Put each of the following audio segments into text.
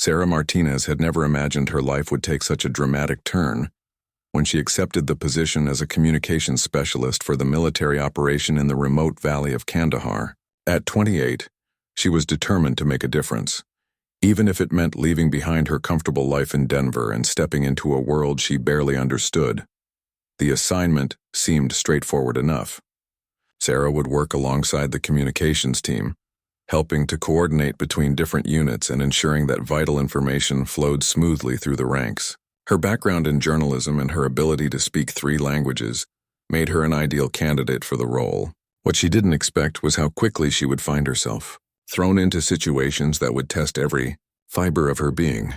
Sarah Martinez had never imagined her life would take such a dramatic turn when she accepted the position as a communications specialist for the military operation in the remote valley of Kandahar. At 28, she was determined to make a difference, even if it meant leaving behind her comfortable life in Denver and stepping into a world she barely understood. The assignment seemed straightforward enough. Sarah would work alongside the communications team, helping to coordinate between different units and ensuring that vital information flowed smoothly through the ranks. Her background in journalism and her ability to speak 3 languages made her an ideal candidate for the role. What she didn't expect was how quickly she would find herself thrown into situations that would test every fiber of her being.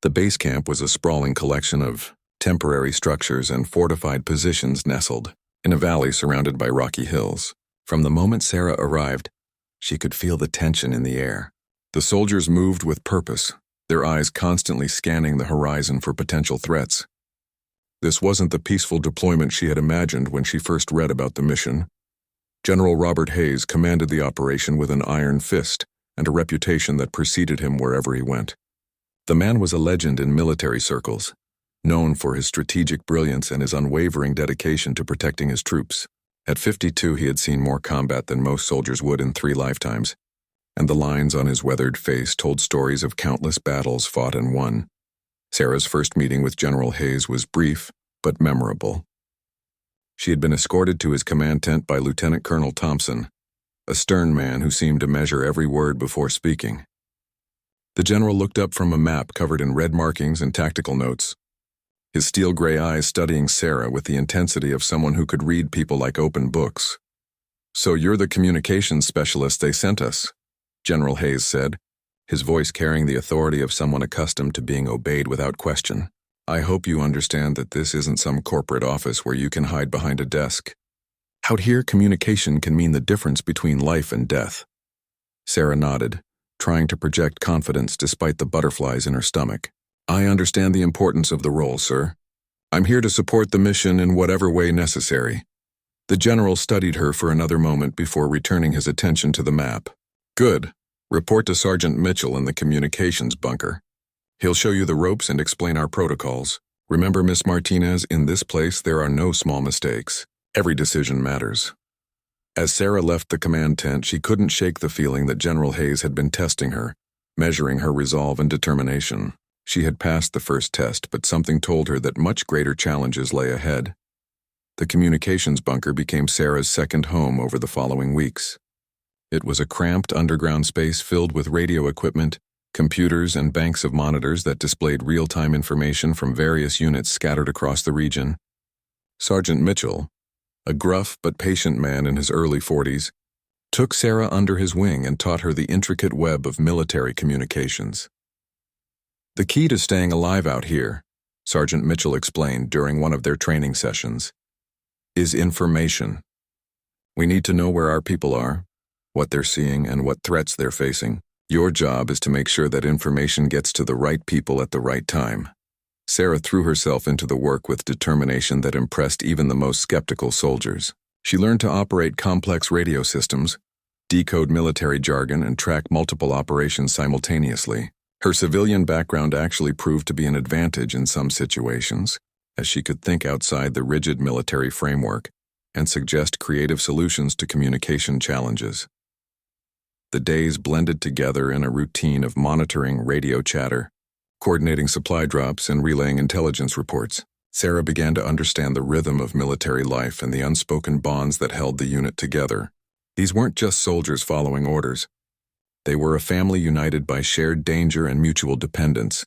The base camp was a sprawling collection of temporary structures and fortified positions nestled in a valley surrounded by rocky hills. From the moment Sarah arrived, she could feel the tension in the air. The soldiers moved with purpose, their eyes constantly scanning the horizon for potential threats. This wasn't the peaceful deployment she had imagined when she first read about the mission. General Robert Hayes commanded the operation with an iron fist and a reputation that preceded him wherever he went. The man was a legend in military circles, known for his strategic brilliance and his unwavering dedication to protecting his troops. At 52, he had seen more combat than most soldiers would in 3 lifetimes, and the lines on his weathered face told stories of countless battles fought and won. Sarah's first meeting with General Hayes was brief but memorable. She had been escorted to his command tent by Lieutenant Colonel Thompson, a stern man who seemed to measure every word before speaking. The general looked up from a map covered in red markings and tactical notes, his steel-gray eyes studying Sarah with the intensity of someone who could read people like open books. "So you're the communications specialist they sent us," General Hayes said, his voice carrying the authority of someone accustomed to being obeyed without question. "I hope you understand that this isn't some corporate office where you can hide behind a desk. Out here, communication can mean the difference between life and death." Sarah nodded, trying to project confidence despite the butterflies in her stomach. "I understand the importance of the role, sir. I'm here to support the mission in whatever way necessary." The general studied her for another moment before returning his attention to the map. "Good. Report to Sergeant Mitchell in the communications bunker. He'll show you the ropes and explain our protocols. Remember, Miss Martinez, in this place there are no small mistakes. Every decision matters." As Sarah left the command tent, she couldn't shake the feeling that General Hayes had been testing her, measuring her resolve and determination. She had passed the first test, but something told her that much greater challenges lay ahead. The communications bunker became Sarah's second home over the following weeks. It was a cramped underground space filled with radio equipment, computers, and banks of monitors that displayed real-time information from various units scattered across the region. Sergeant Mitchell, a gruff but patient man in his early 40s, took Sarah under his wing and taught her the intricate web of military communications. "The key to staying alive out here," Sergeant Mitchell explained during one of their training sessions, "is information. We need to know where our people are, what they're seeing, and what threats they're facing. Your job is to make sure that information gets to the right people at the right time." Sarah threw herself into the work with determination that impressed even the most skeptical soldiers. She learned to operate complex radio systems, decode military jargon, and track multiple operations simultaneously. Her civilian background actually proved to be an advantage in some situations, as she could think outside the rigid military framework and suggest creative solutions to communication challenges. The days blended together in a routine of monitoring radio chatter, coordinating supply drops, and relaying intelligence reports. Sarah began to understand the rhythm of military life and the unspoken bonds that held the unit together. These weren't just soldiers following orders. They were a family united by shared danger and mutual dependence.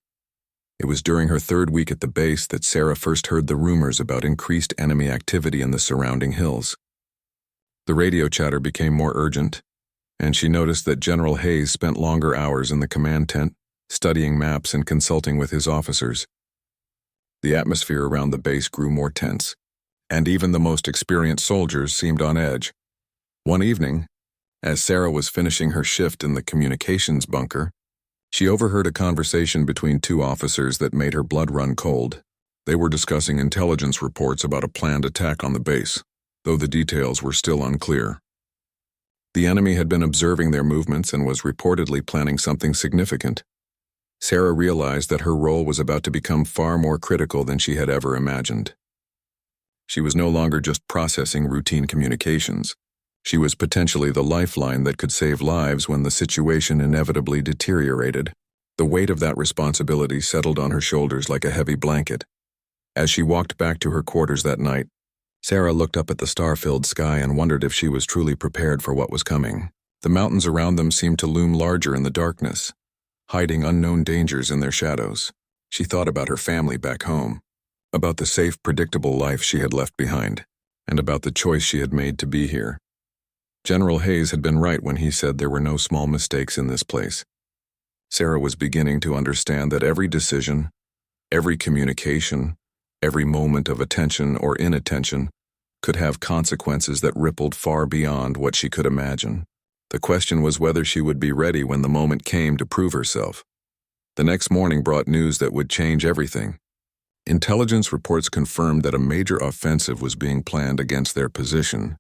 It was during her 3rd week at the base that Sarah first heard the rumors about increased enemy activity in the surrounding hills. The radio chatter became more urgent, and she noticed that General Hayes spent longer hours in the command tent, studying maps and consulting with his officers. The atmosphere around the base grew more tense, and even the most experienced soldiers seemed on edge. One evening, as Sarah was finishing her shift in the communications bunker, she overheard a conversation between 2 officers that made her blood run cold. They were discussing intelligence reports about a planned attack on the base, though the details were still unclear. The enemy had been observing their movements and was reportedly planning something significant. Sarah realized that her role was about to become far more critical than she had ever imagined. She was no longer just processing routine communications. She was potentially the lifeline that could save lives when the situation inevitably deteriorated. The weight of that responsibility settled on her shoulders like a heavy blanket. As she walked back to her quarters that night, Sarah looked up at the star-filled sky and wondered if she was truly prepared for what was coming. The mountains around them seemed to loom larger in the darkness, hiding unknown dangers in their shadows. She thought about her family back home, about the safe, predictable life she had left behind, and about the choice she had made to be here. General Hayes had been right when he said there were no small mistakes in this place. Sarah was beginning to understand that every decision, every communication, every moment of attention or inattention could have consequences that rippled far beyond what she could imagine. The question was whether she would be ready when the moment came to prove herself. The next morning brought news that would change everything. Intelligence reports confirmed that a major offensive was being planned against their position.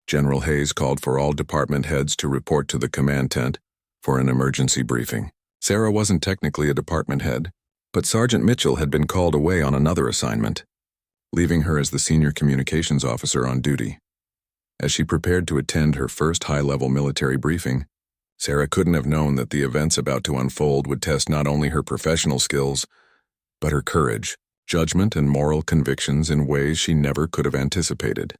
General Hayes called for all department heads to report to the command tent for an emergency briefing. Sarah wasn't technically a department head, but Sergeant Mitchell had been called away on another assignment, leaving her as the senior communications officer on duty. As she prepared to attend her first high-level military briefing, Sarah couldn't have known that the events about to unfold would test not only her professional skills, but her courage, judgment, and moral convictions in ways she never could have anticipated.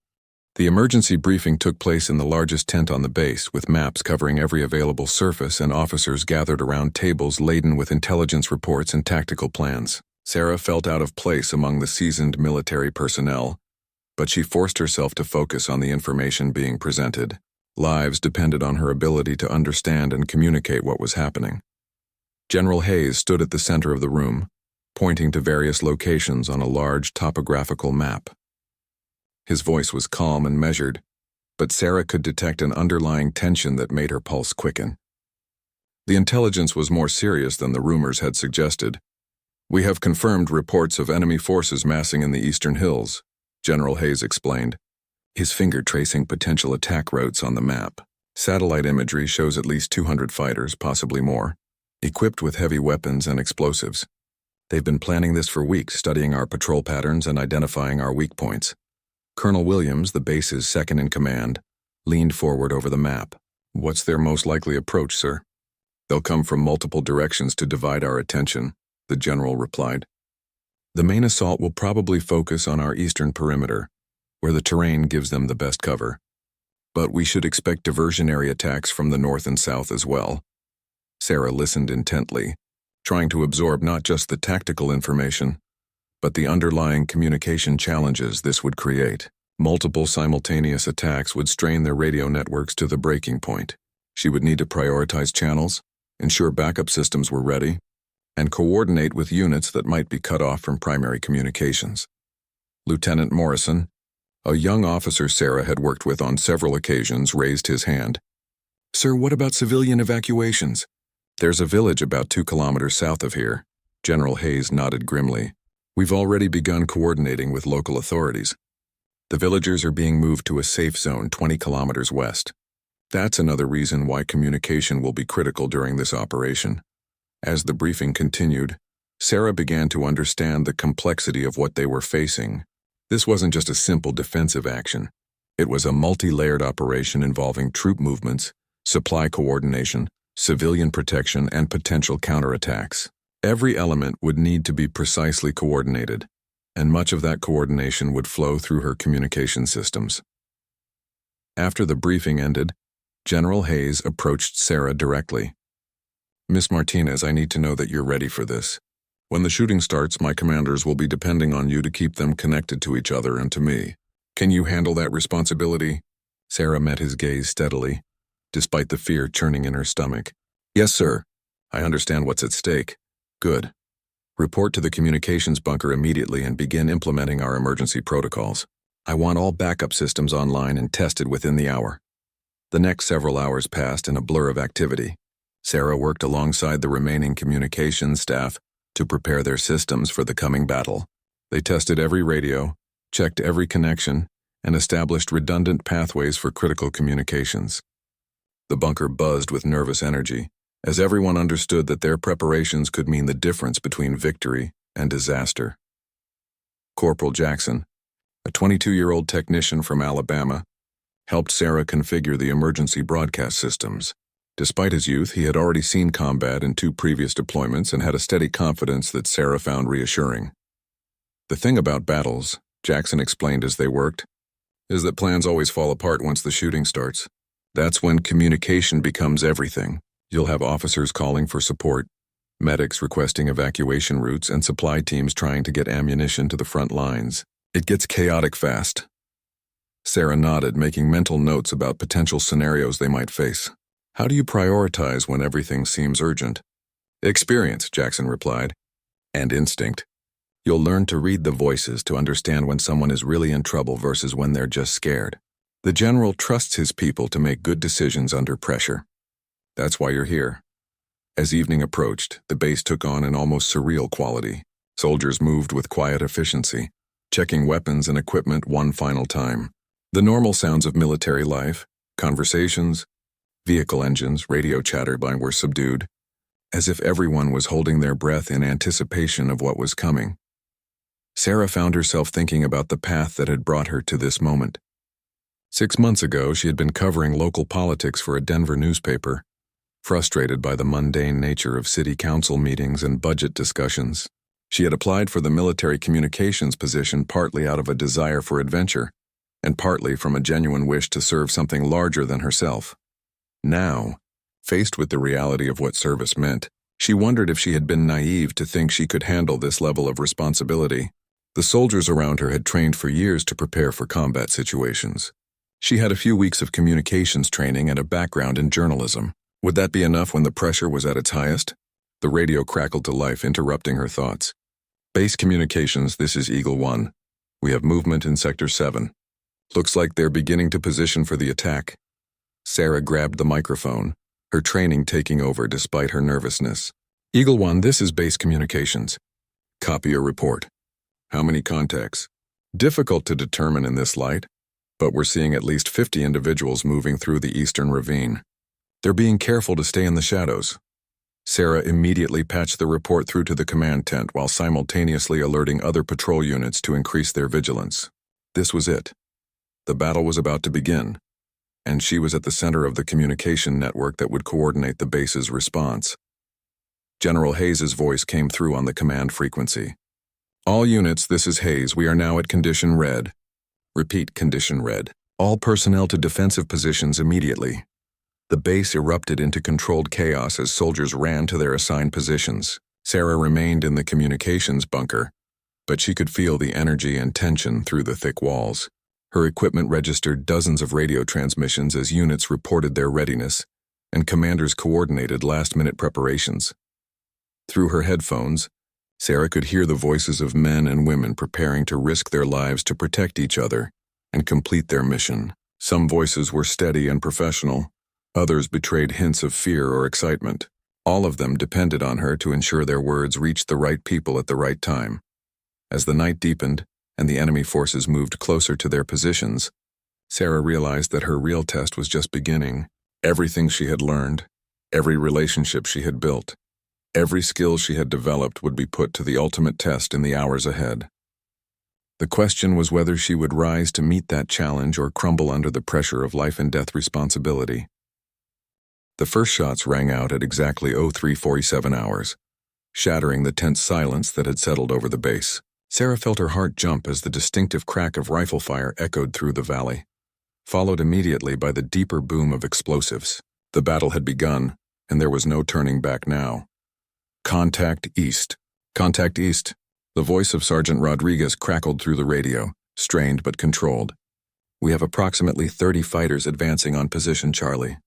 The emergency briefing took place in the largest tent on the base, with maps covering every available surface and officers gathered around tables laden with intelligence reports and tactical plans. Sarah felt out of place among the seasoned military personnel, but she forced herself to focus on the information being presented. Lives depended on her ability to understand and communicate what was happening. General Hayes stood at the center of the room, pointing to various locations on a large topographical map. His voice was calm and measured, but Sarah could detect an underlying tension that made her pulse quicken. The intelligence was more serious than the rumors had suggested. "We have confirmed reports of enemy forces massing in the eastern hills," General Hayes explained, his finger tracing potential attack routes on the map. "Satellite imagery shows at least 200 fighters, possibly more, equipped with heavy weapons and explosives. They've been planning this for weeks, studying our patrol patterns and identifying our weak points." Colonel Williams, the base's second-in-command, leaned forward over the map. "What's their most likely approach, sir?" "They'll come from multiple directions to divide our attention," the general replied. "The main assault will probably focus on our eastern perimeter, where the terrain gives them the best cover. But we should expect diversionary attacks from the north and south as well." Sarah listened intently, trying to absorb not just the tactical information, but the underlying communication challenges this would create. Multiple simultaneous attacks would strain their radio networks to the breaking point. She would need to prioritize channels, ensure backup systems were ready, and coordinate with units that might be cut off from primary communications. Lieutenant Morrison, a young officer Sarah had worked with on several occasions, raised his hand. "Sir, what about civilian evacuations?" "There's a village about 2 kilometers south of here." General Hayes nodded grimly. "We've already begun coordinating with local authorities. The villagers are being moved to a safe zone 20 kilometers west. That's another reason why communication will be critical during this operation." As the briefing continued, Sarah began to understand the complexity of what they were facing. This wasn't just a simple defensive action. It was a multi-layered operation involving troop movements, supply coordination, civilian protection, and potential counterattacks. Every element would need to be precisely coordinated, and much of that coordination would flow through her communication systems. After the briefing ended, General Hayes approached Sarah directly. "Miss Martinez, I need to know that you're ready for this. When the shooting starts, my commanders will be depending on you to keep them connected to each other and to me. Can you handle that responsibility?" Sarah met his gaze steadily, despite the fear churning in her stomach. "Yes, sir. I understand what's at stake." "Good. Report to the communications bunker immediately and begin implementing our emergency protocols. I want all backup systems online and tested within the hour." The next several hours passed in a blur of activity. Sarah worked alongside the remaining communications staff to prepare their systems for the coming battle. They tested every radio, checked every connection, and established redundant pathways for critical communications. The bunker buzzed with nervous energy, as everyone understood that their preparations could mean the difference between victory and disaster. Corporal Jackson, a 22-year-old technician from Alabama, helped Sarah configure the emergency broadcast systems. Despite his youth, he had already seen combat in 2 previous deployments and had a steady confidence that Sarah found reassuring. The thing about battles, Jackson explained as they worked, is that plans always fall apart once the shooting starts. That's when communication becomes everything. You'll have officers calling for support, medics requesting evacuation routes, and supply teams trying to get ammunition to the front lines. It gets chaotic fast. Sarah nodded, making mental notes about potential scenarios they might face. How do you prioritize when everything seems urgent? Experience, Jackson replied, and instinct. You'll learn to read the voices to understand when someone is really in trouble versus when they're just scared. The general trusts his people to make good decisions under pressure. That's why you're here. As evening approached, the base took on an almost surreal quality. Soldiers moved with quiet efficiency, checking weapons and equipment one final time. The normal sounds of military life, conversations, vehicle engines, radio chatter were subdued, as if everyone was holding their breath in anticipation of what was coming. Sarah found herself thinking about the path that had brought her to this moment. 6 months ago, she had been covering local politics for a Denver newspaper, frustrated by the mundane nature of city council meetings and budget discussions. She had applied for the military communications position partly out of a desire for adventure, and partly from a genuine wish to serve something larger than herself. Now, faced with the reality of what service meant, she wondered if she had been naive to think she could handle this level of responsibility. The soldiers around her had trained for years to prepare for combat situations. She had a few weeks of communications training and a background in journalism. Would that be enough when the pressure was at its highest? The radio crackled to life, interrupting her thoughts. Base communications, this is Eagle 1. We have movement in Sector 7. Looks like they're beginning to position for the attack. Sarah grabbed the microphone, her training taking over despite her nervousness. Eagle 1, this is base communications. Copy your report. How many contacts? Difficult to determine in this light, but we're seeing at least 50 individuals moving through the eastern ravine. They're being careful to stay in the shadows. Sarah immediately patched the report through to the command tent while simultaneously alerting other patrol units to increase their vigilance. This was it. The battle was about to begin, and she was at the center of the communication network that would coordinate the base's response. General Hayes's voice came through on the command frequency. All units, this is Hayes. We are now at condition red. Repeat, condition red. All personnel to defensive positions immediately. The base erupted into controlled chaos as soldiers ran to their assigned positions. Sarah remained in the communications bunker, but she could feel the energy and tension through the thick walls. Her equipment registered dozens of radio transmissions as units reported their readiness, and commanders coordinated last-minute preparations. Through her headphones, Sarah could hear the voices of men and women preparing to risk their lives to protect each other and complete their mission. Some voices were steady and professional, others betrayed hints of fear or excitement. All of them depended on her to ensure their words reached the right people at the right time. As the night deepened and the enemy forces moved closer to their positions, Sarah realized that her real test was just beginning. Everything she had learned, every relationship she had built, every skill she had developed would be put to the ultimate test in the hours ahead. The question was whether she would rise to meet that challenge or crumble under the pressure of life and death responsibility. The first shots rang out at exactly 03:47 hours, shattering the tense silence that had settled over the base. Sarah felt her heart jump as the distinctive crack of rifle fire echoed through the valley, followed immediately by the deeper boom of explosives. The battle had begun, and there was no turning back now. Contact east. Contact east. The voice of Sergeant Rodriguez crackled through the radio, strained but controlled. We have approximately 30 fighters advancing on position Charlie.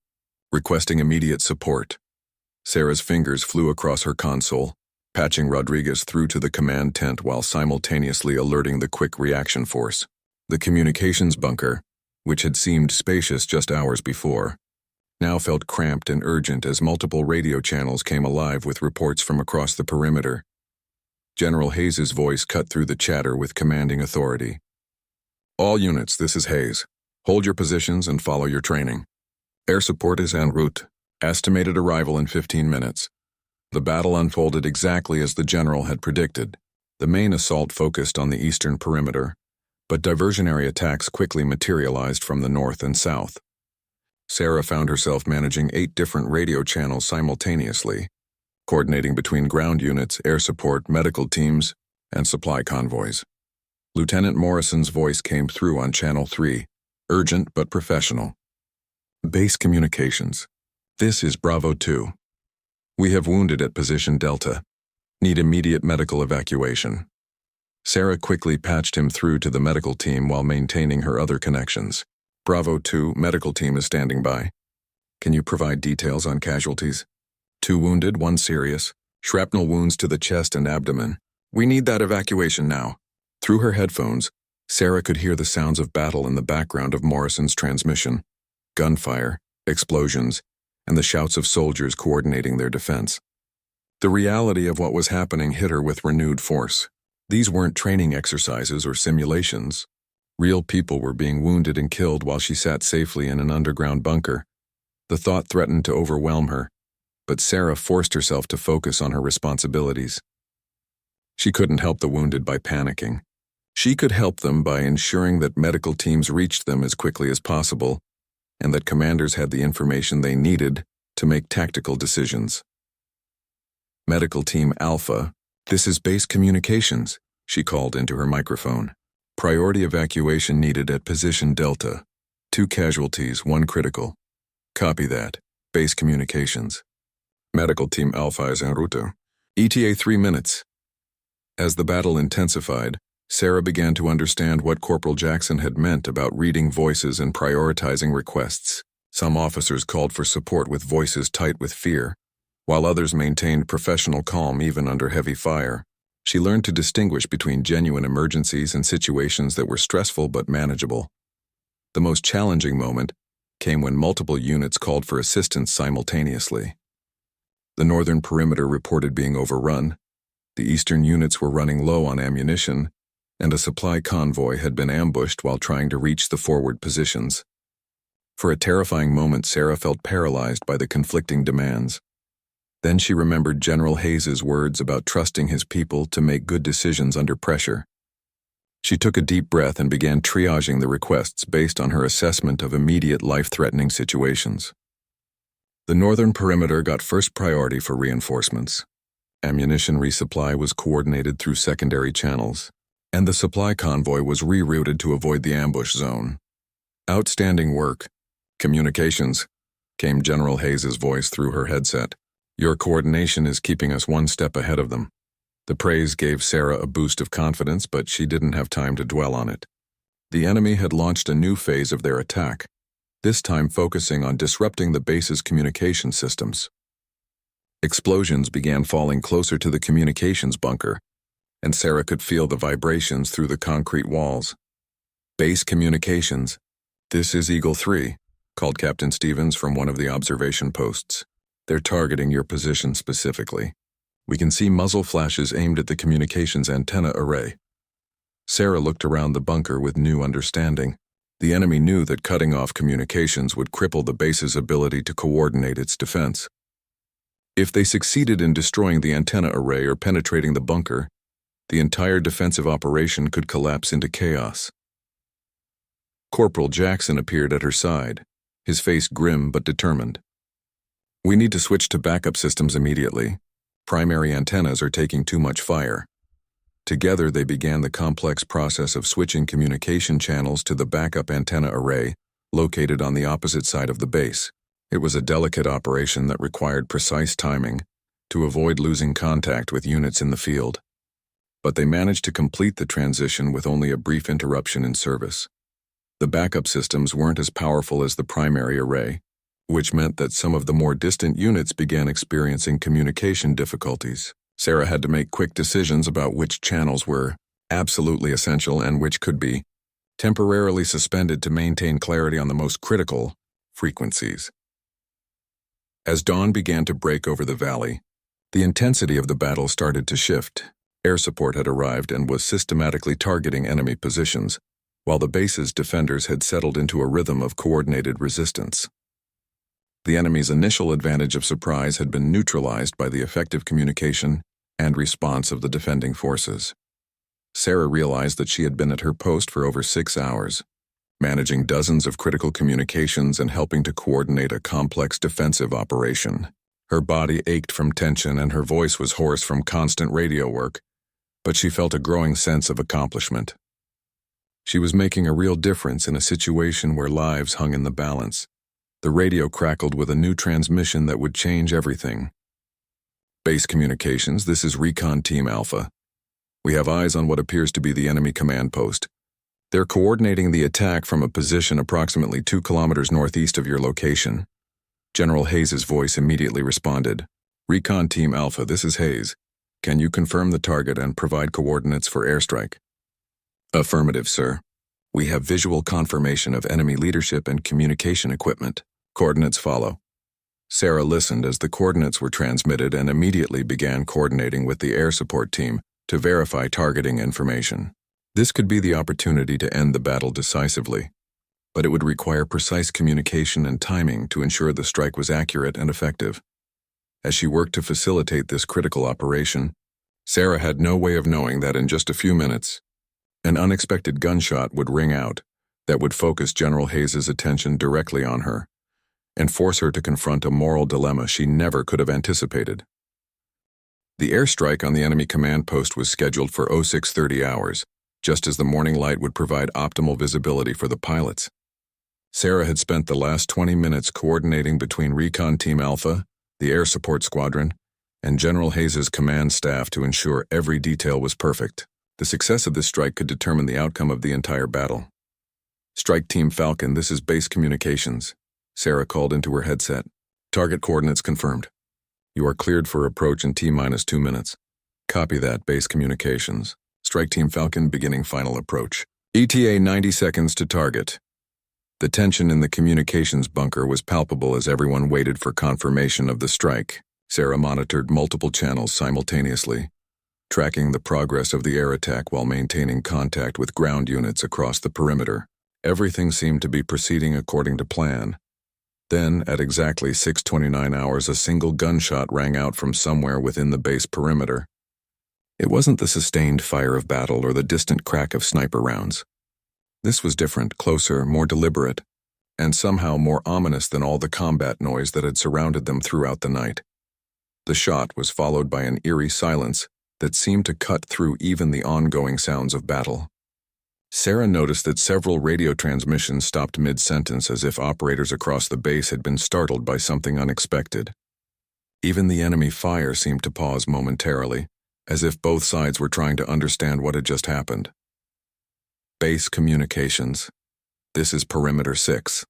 Requesting immediate support. Sarah's fingers flew across her console, patching Rodriguez through to the command tent while simultaneously alerting the quick reaction force. The communications bunker, which had seemed spacious just hours before, now felt cramped and urgent as multiple radio channels came alive with reports from across the perimeter. General Hayes's voice cut through the chatter with commanding authority. All units, this is Hayes. Hold your positions and follow your training. Air support is en route. Estimated arrival in 15 minutes. The battle unfolded exactly as the general had predicted. The main assault focused on the eastern perimeter, but diversionary attacks quickly materialized from the north and south. Sarah found herself managing 8 different radio channels simultaneously, coordinating between ground units, air support, medical teams, and supply convoys. Lieutenant Morrison's voice came through on Channel 3, urgent but professional. Base communications. This is Bravo 2. We have wounded at position Delta. Need immediate medical evacuation. Sarah quickly patched him through to the medical team while maintaining her other connections. Bravo 2, medical team is standing by. Can you provide details on casualties? 2 wounded, 1 serious. Shrapnel wounds to the chest and abdomen. We need that evacuation now. Through her headphones, Sarah could hear the sounds of battle in the background of Morrison's transmission. Gunfire, explosions, and the shouts of soldiers coordinating their defense. The reality of what was happening hit her with renewed force. These weren't training exercises or simulations. Real people were being wounded and killed while she sat safely in an underground bunker. The thought threatened to overwhelm her, but Sarah forced herself to focus on her responsibilities. She couldn't help the wounded by panicking. She could help them by ensuring that medical teams reached them as quickly as possible, and that commanders had the information they needed to make tactical decisions. Medical Team Alpha, this is base communications, she called into her microphone. Priority evacuation needed at position Delta. 2 casualties, 1 critical. Copy that. Base communications. Medical Team Alpha is en route. ETA 3 minutes. As the battle intensified, Sarah began to understand what Corporal Jackson had meant about reading voices and prioritizing requests. Some officers called for support with voices tight with fear, while others maintained professional calm even under heavy fire. She learned to distinguish between genuine emergencies and situations that were stressful but manageable. The most challenging moment came when multiple units called for assistance simultaneously. The northern perimeter reported being overrun, the eastern units were running low on ammunition, and a supply convoy had been ambushed while trying to reach the forward positions. For a terrifying moment, Sarah felt paralyzed by the conflicting demands. Then she remembered General Hayes's words about trusting his people to make good decisions under pressure. She took a deep breath and began triaging the requests based on her assessment of immediate life-threatening situations. The northern perimeter got first priority for reinforcements. Ammunition resupply was coordinated through secondary channels, and the supply convoy was rerouted to avoid the ambush zone. Outstanding work. Communications, came General Hayes's voice through her headset. Your coordination is keeping us 1 step ahead of them. The praise gave Sarah a boost of confidence, but she didn't have time to dwell on it. The enemy had launched a new phase of their attack, this time focusing on disrupting the base's communication systems. Explosions began falling closer to the communications bunker, and Sarah could feel the vibrations through the concrete walls. Base communications. This is Eagle 3, called Captain Stevens from one of the observation posts. They're targeting your position specifically. We can see muzzle flashes aimed at the communications antenna array. Sarah looked around the bunker with new understanding. The enemy knew that cutting off communications would cripple the base's ability to coordinate its defense. If they succeeded in destroying the antenna array or penetrating the bunker, the entire defensive operation could collapse into chaos. Corporal Jackson appeared at her side, his face grim but determined. We need to switch to backup systems immediately. Primary antennas are taking too much fire. Together they began the complex process of switching communication channels to the backup antenna array, located on the opposite side of the base. It was a delicate operation that required precise timing to avoid losing contact with units in the field. But they managed to complete the transition with only a brief interruption in service. The backup systems weren't as powerful as the primary array, which meant that some of the more distant units began experiencing communication difficulties. Sarah had to make quick decisions about which channels were absolutely essential and which could be temporarily suspended to maintain clarity on the most critical frequencies. As dawn began to break over the valley, the intensity of the battle started to shift. Air support had arrived and was systematically targeting enemy positions, while the base's defenders had settled into a rhythm of coordinated resistance. The enemy's initial advantage of surprise had been neutralized by the effective communication and response of the defending forces. Sarah realized that she had been at her post for over 6 hours, managing dozens of critical communications and helping to coordinate a complex defensive operation. Her body ached from tension and her voice was hoarse from constant radio work, but she felt a growing sense of accomplishment. She was making a real difference in a situation where lives hung in the balance. The radio crackled with a new transmission that would change everything. Base communications, this is Recon Team Alpha. We have eyes on what appears to be the enemy command post. They're coordinating the attack from a position approximately 2 kilometers northeast of your location. General Hayes' voice immediately responded. Recon Team Alpha, this is Hayes. Can you confirm the target and provide coordinates for airstrike? Affirmative, sir. We have visual confirmation of enemy leadership and communication equipment. Coordinates follow. Sarah listened as the coordinates were transmitted and immediately began coordinating with the air support team to verify targeting information. This could be the opportunity to end the battle decisively, but it would require precise communication and timing to ensure the strike was accurate and effective. As she worked to facilitate this critical operation, Sarah had no way of knowing that in just a few minutes, an unexpected gunshot would ring out that would focus General Hayes' attention directly on her and force her to confront a moral dilemma she never could have anticipated. The airstrike on the enemy command post was scheduled for 0630 hours, just as the morning light would provide optimal visibility for the pilots. Sarah had spent the last 20 minutes coordinating between Recon Team Alpha, the air support squadron, and General Hayes' command staff to ensure every detail was perfect. The success of this strike could determine the outcome of the entire battle. Strike Team Falcon, this is base communications. Sarah called into her headset. Target coordinates confirmed. You are cleared for approach in T-2 minutes. Copy that, base communications. Strike Team Falcon beginning final approach. ETA 90 seconds to target. The tension in the communications bunker was palpable as everyone waited for confirmation of the strike. Sarah monitored multiple channels simultaneously, tracking the progress of the air attack while maintaining contact with ground units across the perimeter. Everything seemed to be proceeding according to plan. Then, at exactly 6:29 hours, a single gunshot rang out from somewhere within the base perimeter. It wasn't the sustained fire of battle or the distant crack of sniper rounds. This was different, closer, more deliberate, and somehow more ominous than all the combat noise that had surrounded them throughout the night. The shot was followed by an eerie silence that seemed to cut through even the ongoing sounds of battle. Sarah noticed that several radio transmissions stopped mid-sentence as if operators across the base had been startled by something unexpected. Even the enemy fire seemed to pause momentarily, as if both sides were trying to understand what had just happened. Base communications. This is Perimeter 6.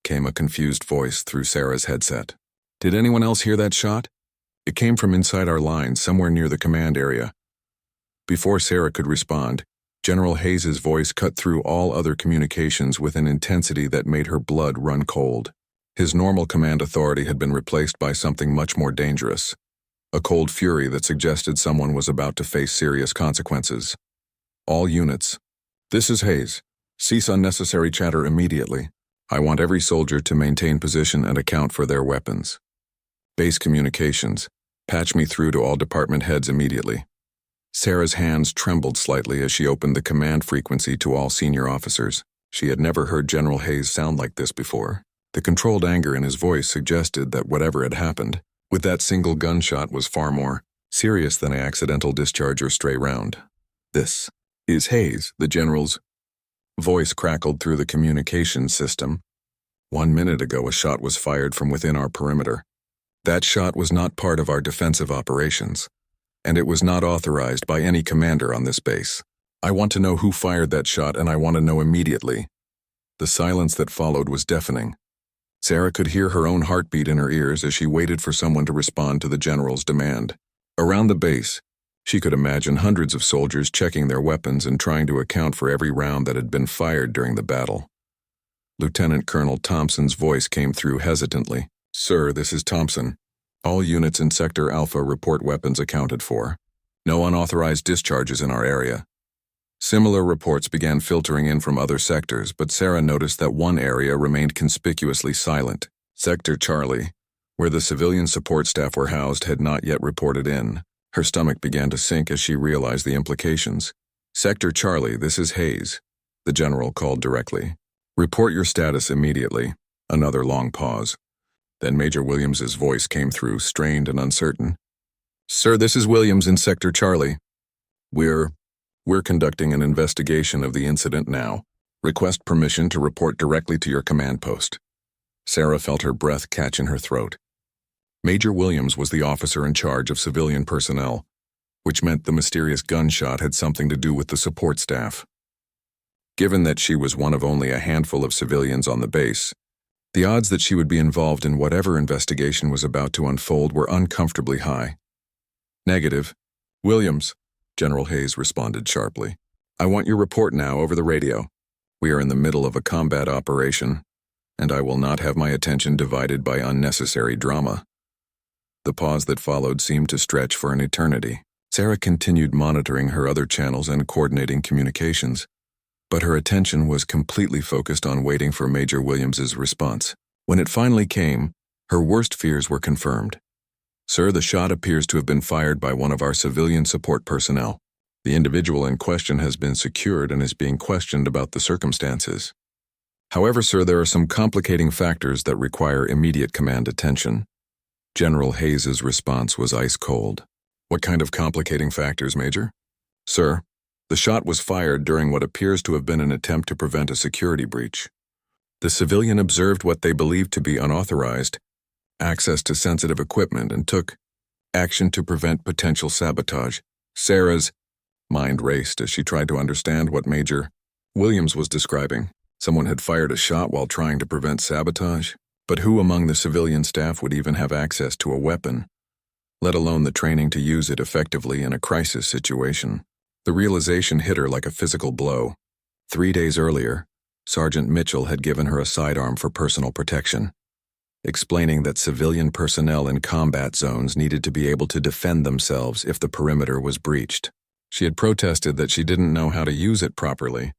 Came a confused voice through Sarah's headset. Did anyone else hear that shot? It came from inside our lines, somewhere near the command area. Before Sarah could respond, General Hayes' voice cut through all other communications with an intensity that made her blood run cold. His normal command authority had been replaced by something much more dangerous, a cold fury that suggested someone was about to face serious consequences. All units. This is Hayes. Cease unnecessary chatter immediately. I want every soldier to maintain position and account for their weapons. Base communications. Patch me through to all department heads immediately. Sarah's hands trembled slightly as she opened the command frequency to all senior officers. She had never heard General Hayes sound like this before. The controlled anger in his voice suggested that whatever had happened with that single gunshot was far more serious than an accidental discharge or stray round. This is Hayes, the general's voice crackled through the communications system. 1 minute ago, a shot was fired from within our perimeter. That shot was not part of our defensive operations, and it was not authorized by any commander on this base. I want to know who fired that shot, and I want to know immediately. The silence that followed was deafening. Sarah could hear her own heartbeat in her ears as she waited for someone to respond to the general's demand. Around the base, she could imagine hundreds of soldiers checking their weapons and trying to account for every round that had been fired during the battle. Lieutenant Colonel Thompson's voice came through hesitantly. Sir, this is Thompson. All units in Sector Alpha report weapons accounted for. No unauthorized discharges in our area. Similar reports began filtering in from other sectors, but Sarah noticed that one area remained conspicuously silent. Sector Charlie, where the civilian support staff were housed, had not yet reported in. Her stomach began to sink as she realized the implications. Sector Charlie, this is Hayes, the general called directly. Report your status immediately. Another long pause. Then Major Williams's voice came through, strained and uncertain. Sir, this is Williams in Sector Charlie. We're conducting an investigation of the incident now. Request permission to report directly to your command post. Sarah felt her breath catch in her throat. Major Williams was the officer in charge of civilian personnel, which meant the mysterious gunshot had something to do with the support staff. Given that she was one of only a handful of civilians on the base, the odds that she would be involved in whatever investigation was about to unfold were uncomfortably high. Negative. Williams, General Hayes responded sharply. I want your report now over the radio. We are in the middle of a combat operation, and I will not have my attention divided by unnecessary drama. The pause that followed seemed to stretch for an eternity. Sarah continued monitoring her other channels and coordinating communications, but her attention was completely focused on waiting for Major Williams's response. When it finally came, her worst fears were confirmed. Sir, the shot appears to have been fired by one of our civilian support personnel. The individual in question has been secured and is being questioned about the circumstances. However, sir, there are some complicating factors that require immediate command attention. General Hayes's response was ice cold. What kind of complicating factors, Major? Sir, the shot was fired during what appears to have been an attempt to prevent a security breach. The civilian observed what they believed to be unauthorized access to sensitive equipment and took action to prevent potential sabotage. Sarah's mind raced as she tried to understand what Major Williams was describing. Someone had fired a shot while trying to prevent sabotage, but who among the civilian staff would even have access to a weapon, let alone the training to use it effectively in a crisis situation? The realization hit her like a physical blow. 3 days earlier, Sergeant Mitchell had given her a sidearm for personal protection, explaining that civilian personnel in combat zones needed to be able to defend themselves if the perimeter was breached. She had protested that she didn't know how to use it properly,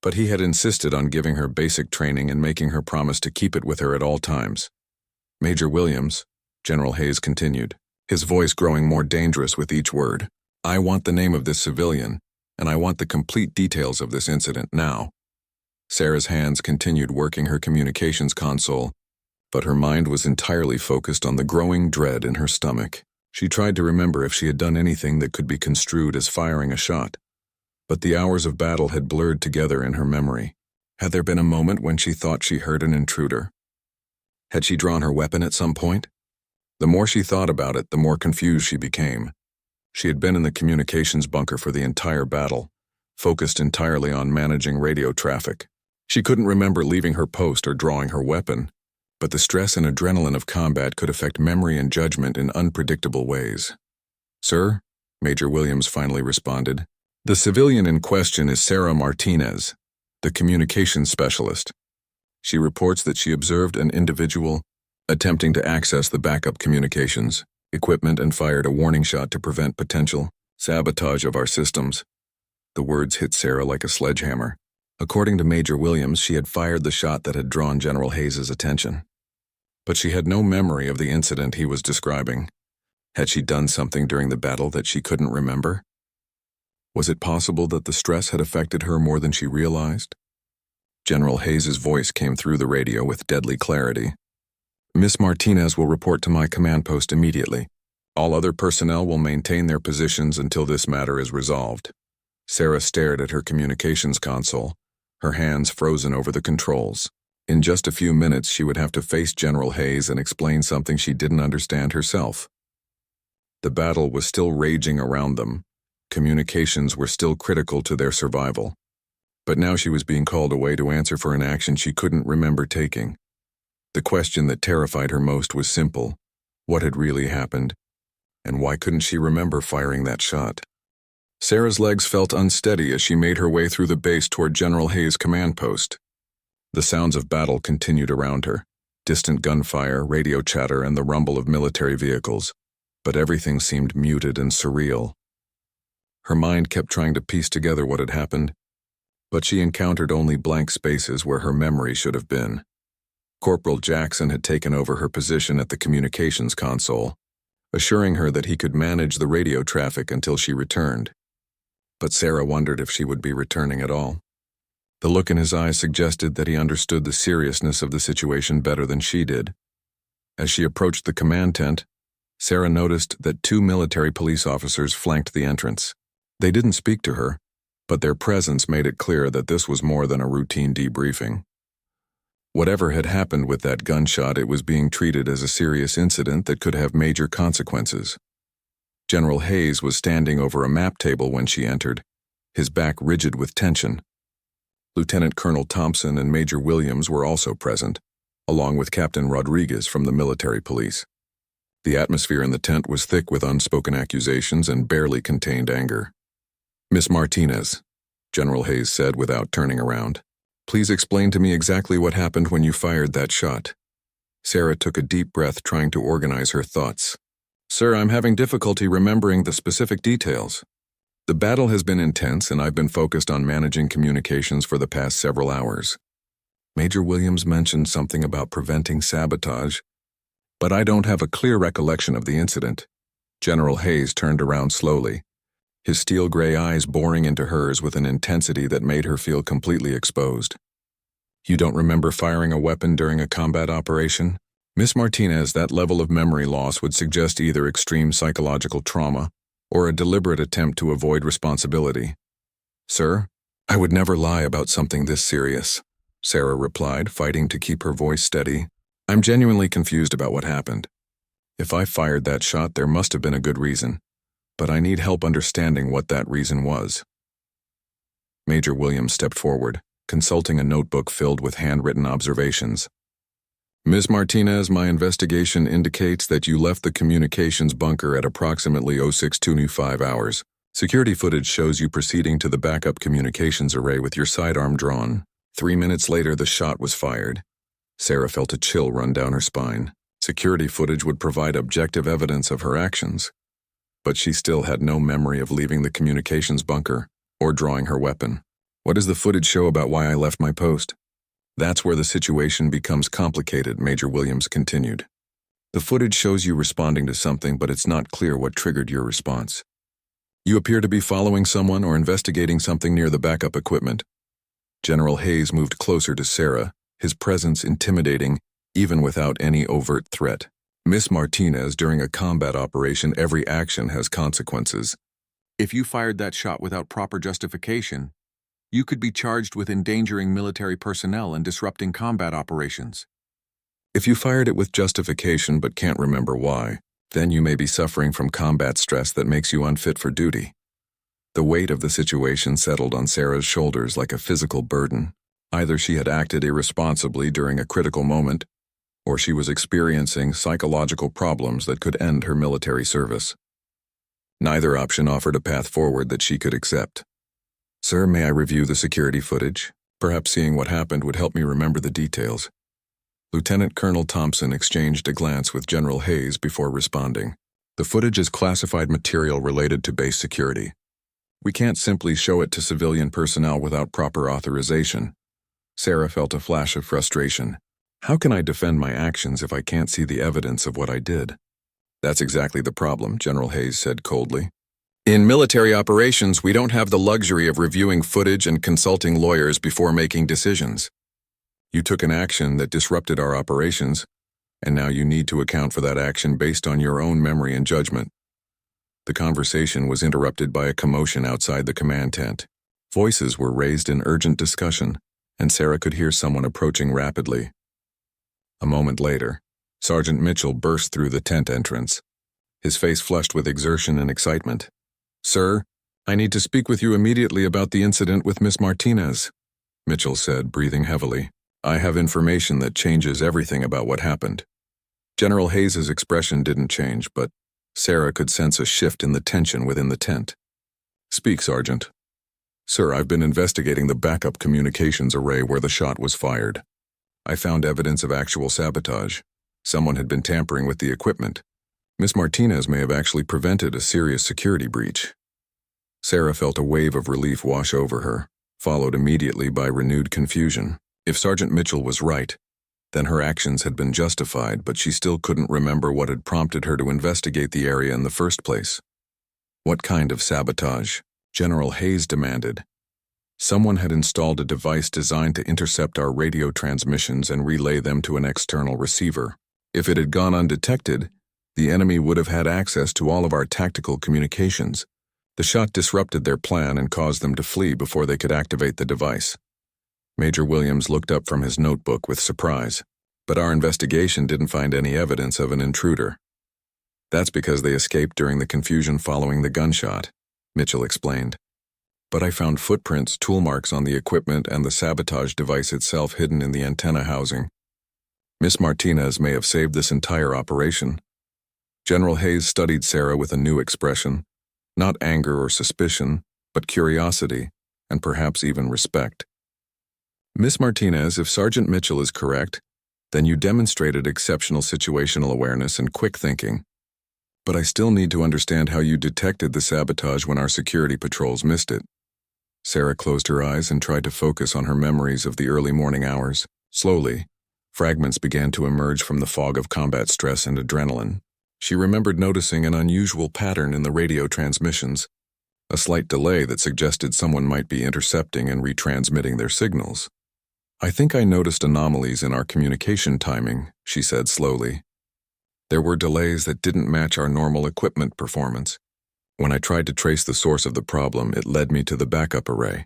but he had insisted on giving her basic training and making her promise to keep it with her at all times. Major Williams, General Hayes continued, his voice growing more dangerous with each word. I want the name of this civilian, and I want the complete details of this incident now. Sarah's hands continued working her communications console, but her mind was entirely focused on the growing dread in her stomach. She tried to remember if she had done anything that could be construed as firing a shot, but the hours of battle had blurred together in her memory. Had there been a moment when she thought she heard an intruder? Had she drawn her weapon at some point? The more she thought about it, the more confused she became. She had been in the communications bunker for the entire battle, focused entirely on managing radio traffic. She couldn't remember leaving her post or drawing her weapon, but the stress and adrenaline of combat could affect memory and judgment in unpredictable ways. Sir, Major Williams finally responded, the civilian in question is Sarah Martinez, the communications specialist. She reports that she observed an individual attempting to access the backup communications equipment and fired a warning shot to prevent potential sabotage of our systems. The words hit Sarah like a sledgehammer. According to Major Williams, she had fired the shot that had drawn General Hayes's attention. But she had no memory of the incident he was describing. Had she done something during the battle that she couldn't remember? Was it possible that the stress had affected her more than she realized? General Hayes's voice came through the radio with deadly clarity. Miss Martinez will report to my command post immediately. All other personnel will maintain their positions until this matter is resolved. Sarah stared at her communications console, her hands frozen over the controls. In just a few minutes, she would have to face General Hayes and explain something she didn't understand herself. The battle was still raging around them. Communications were still critical to their survival. But now she was being called away to answer for an action she couldn't remember taking. The question that terrified her most was simple. What had really happened? And why couldn't she remember firing that shot? Sarah's legs felt unsteady as she made her way through the base toward General Hayes' command post. The sounds of battle continued around her, distant gunfire, radio chatter, and the rumble of military vehicles, but everything seemed muted and surreal. Her mind kept trying to piece together what had happened, but she encountered only blank spaces where her memory should have been. Corporal Jackson had taken over her position at the communications console, assuring her that he could manage the radio traffic until she returned. But Sarah wondered if she would be returning at all. The look in his eyes suggested that he understood the seriousness of the situation better than she did. As she approached the command tent, Sarah noticed that 2 military police officers flanked the entrance. They didn't speak to her, but their presence made it clear that this was more than a routine debriefing. Whatever had happened with that gunshot, it was being treated as a serious incident that could have major consequences. General Hayes was standing over a map table when she entered, his back rigid with tension. Lieutenant Colonel Thompson and Major Williams were also present, along with Captain Rodriguez from the military police. The atmosphere in the tent was thick with unspoken accusations and barely contained anger. "Miss Martinez," General Hayes said without turning around, "please explain to me exactly what happened when you fired that shot." Sarah took a deep breath, trying to organize her thoughts. "Sir, I'm having difficulty remembering the specific details. The battle has been intense, and I've been focused on managing communications for the past several hours. Major Williams mentioned something about preventing sabotage, but I don't have a clear recollection of the incident." General Hayes turned around slowly, his steel gray eyes boring into hers with an intensity that made her feel completely exposed. "You don't remember firing a weapon during a combat operation?" "Miss Martinez, that level of memory loss would suggest either extreme psychological trauma or a deliberate attempt to avoid responsibility." "Sir, I would never lie about something this serious," Sarah replied, fighting to keep her voice steady. "I'm genuinely confused about what happened. If I fired that shot, there must have been a good reason, but I need help understanding what that reason was." Major Williams stepped forward, consulting a notebook filled with handwritten observations. "Ms. Martinez, my investigation indicates that you left the communications bunker at approximately 0625 hours. Security footage shows you proceeding to the backup communications array with your sidearm drawn. 3 minutes later, the shot was fired." Sarah felt a chill run down her spine. Security footage would provide objective evidence of her actions, but she still had no memory of leaving the communications bunker or drawing her weapon. "What does the footage show about why I left my post?" "That's where the situation becomes complicated," Major Williams continued. "The footage shows you responding to something, but it's not clear what triggered your response. You appear to be following someone or investigating something near the backup equipment." General Hayes moved closer to Sarah, his presence intimidating even without any overt threat. "Miss Martinez, during a combat operation, every action has consequences. If you fired that shot without proper justification, you could be charged with endangering military personnel and disrupting combat operations. If you fired it with justification but can't remember why, then you may be suffering from combat stress that makes you unfit for duty." The weight of the situation settled on Sarah's shoulders like a physical burden. Either she had acted irresponsibly during a critical moment, or she was experiencing psychological problems that could end her military service. Neither option offered a path forward that she could accept. "Sir, may I review the security footage? Perhaps seeing what happened would help me remember the details." Lieutenant Colonel Thompson exchanged a glance with General Hayes before responding. "The footage is classified material related to base security. We can't simply show it to civilian personnel without proper authorization." Sarah felt a flash of frustration. "How can I defend my actions if I can't see the evidence of what I did?" "That's exactly the problem," General Hayes said coldly. "In military operations, we don't have the luxury of reviewing footage and consulting lawyers before making decisions. You took an action that disrupted our operations, and now you need to account for that action based on your own memory and judgment." The conversation was interrupted by a commotion outside the command tent. Voices were raised in urgent discussion, and Sarah could hear someone approaching rapidly. A moment later, Sergeant Mitchell burst through the tent entrance, his face flushed with exertion and excitement. "Sir, I need to speak with you immediately about the incident with Miss Martinez," Mitchell said, breathing heavily. "I have information that changes everything about what happened." General Hayes's expression didn't change, but Sarah could sense a shift in the tension within the tent. "Speak, Sergeant." "Sir, I've been investigating the backup communications array where the shot was fired. I found evidence of actual sabotage. Someone had been tampering with the equipment. Miss Martinez may have actually prevented a serious security breach." Sarah felt a wave of relief wash over her, followed immediately by renewed confusion. If Sergeant Mitchell was right, Then her actions had been justified, but she still couldn't remember what had prompted her to investigate the area in the first place. What kind of sabotage? General Hayes demanded. Someone had installed a device designed to intercept our radio transmissions and relay them to an external receiver. If it had gone undetected, the enemy would have had access to all of our tactical communications. The shot disrupted their plan and caused them to flee before they could activate the device. Major Williams looked up from his notebook with surprise, but our investigation didn't find any evidence of an intruder. That's because they escaped during the confusion following the gunshot, Mitchell explained. But I found footprints, tool marks on the equipment, and the sabotage device itself hidden in the antenna housing. Miss Martinez may have saved this entire operation. General Hayes studied Sarah with a new expression, not anger or suspicion, but curiosity, and perhaps even respect. Miss Martinez, if Sergeant Mitchell is correct, then you demonstrated exceptional situational awareness and quick thinking. But I still need to understand how you detected the sabotage when our security patrols missed it. Sarah closed her eyes and tried to focus on her memories of the early morning hours. Slowly, fragments began to emerge from the fog of combat stress and adrenaline. She remembered noticing an unusual pattern in the radio transmissions, a slight delay that suggested someone might be intercepting and retransmitting their signals. I think I noticed anomalies in our communication timing, she said slowly. There were delays that didn't match our normal equipment performance. When I tried to trace the source of the problem, it led me to the backup array.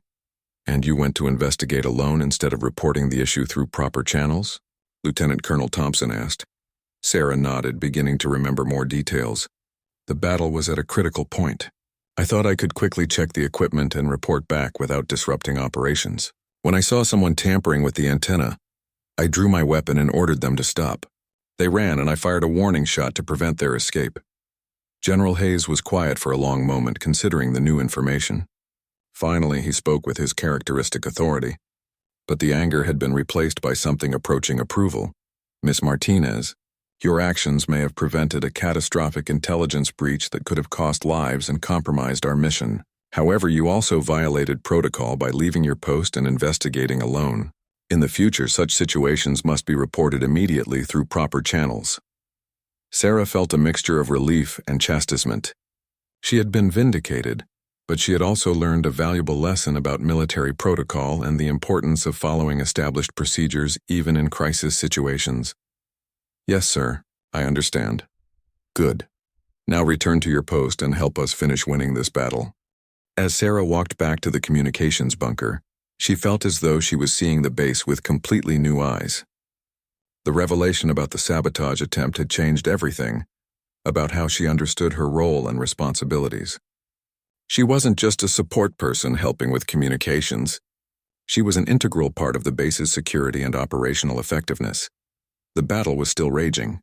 And you went to investigate alone instead of reporting the issue through proper channels? Lieutenant Colonel Thompson asked. Sarah nodded, beginning to remember more details. The battle was at a critical point. I thought I could quickly check the equipment and report back without disrupting operations. When I saw someone tampering with the antenna, I drew my weapon and ordered them to stop. They ran, and I fired a warning shot to prevent their escape. General Hayes was quiet for a long moment, considering the new information. Finally, he spoke with his characteristic authority. But the anger had been replaced by something approaching approval. Miss Martinez, your actions may have prevented a catastrophic intelligence breach that could have cost lives and compromised our mission. However, you also violated protocol by leaving your post and investigating alone. In the future, such situations must be reported immediately through proper channels. Sarah felt a mixture of relief and chastisement. She had been vindicated, but she had also learned a valuable lesson about military protocol and the importance of following established procedures even in crisis situations. Yes, sir, I understand. Good. Now return to your post and help us finish winning this battle. As Sarah walked back to the communications bunker, she felt as though she was seeing the base with completely new eyes. The revelation about the sabotage attempt had changed everything, about how she understood her role and responsibilities. She wasn't just a support person helping with communications. She was an integral part of the base's security and operational effectiveness. The battle was still raging,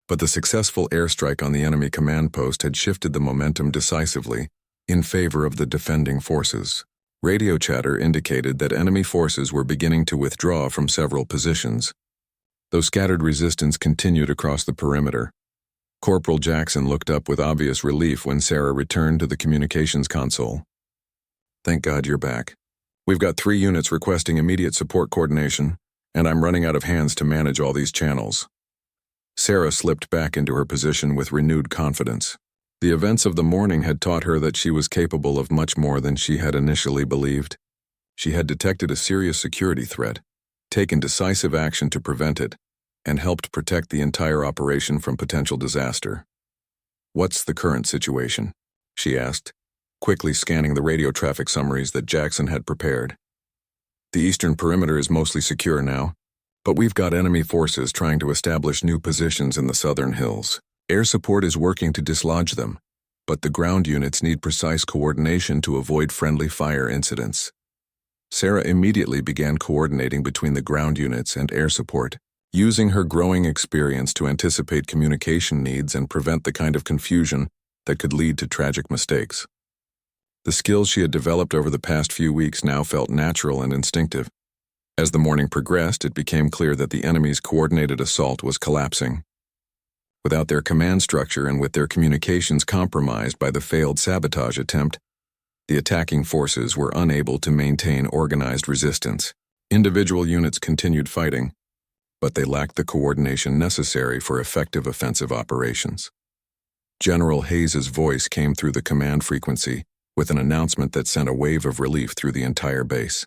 but the successful airstrike on the enemy command post had shifted the momentum decisively in favor of the defending forces. Radio chatter indicated that enemy forces were beginning to withdraw from several positions. Though scattered resistance continued across the perimeter, Corporal Jackson looked up with obvious relief when Sarah returned to the communications console. Thank God you're back. We've got 3 units requesting immediate support coordination, and I'm running out of hands to manage all these channels. Sarah slipped back into her position with renewed confidence. The events of the morning had taught her that she was capable of much more than she had initially believed. She had detected a serious security threat, taken decisive action to prevent it, and helped protect the entire operation from potential disaster. What's the current situation? She asked, quickly scanning the radio traffic summaries that Jackson had prepared. The eastern perimeter is mostly secure now, but we've got enemy forces trying to establish new positions in the southern hills. Air support is working to dislodge them, but the ground units need precise coordination to avoid friendly fire incidents. Sarah immediately began coordinating between the ground units and air support, using her growing experience to anticipate communication needs and prevent the kind of confusion that could lead to tragic mistakes. The skills she had developed over the past few weeks now felt natural and instinctive. As the morning progressed, it became clear that the enemy's coordinated assault was collapsing. Without their command structure and with their communications compromised by the failed sabotage attempt, the attacking forces were unable to maintain organized resistance. Individual units continued fighting, but they lacked the coordination necessary for effective offensive operations. General Hayes's voice came through the command frequency with an announcement that sent a wave of relief through the entire base.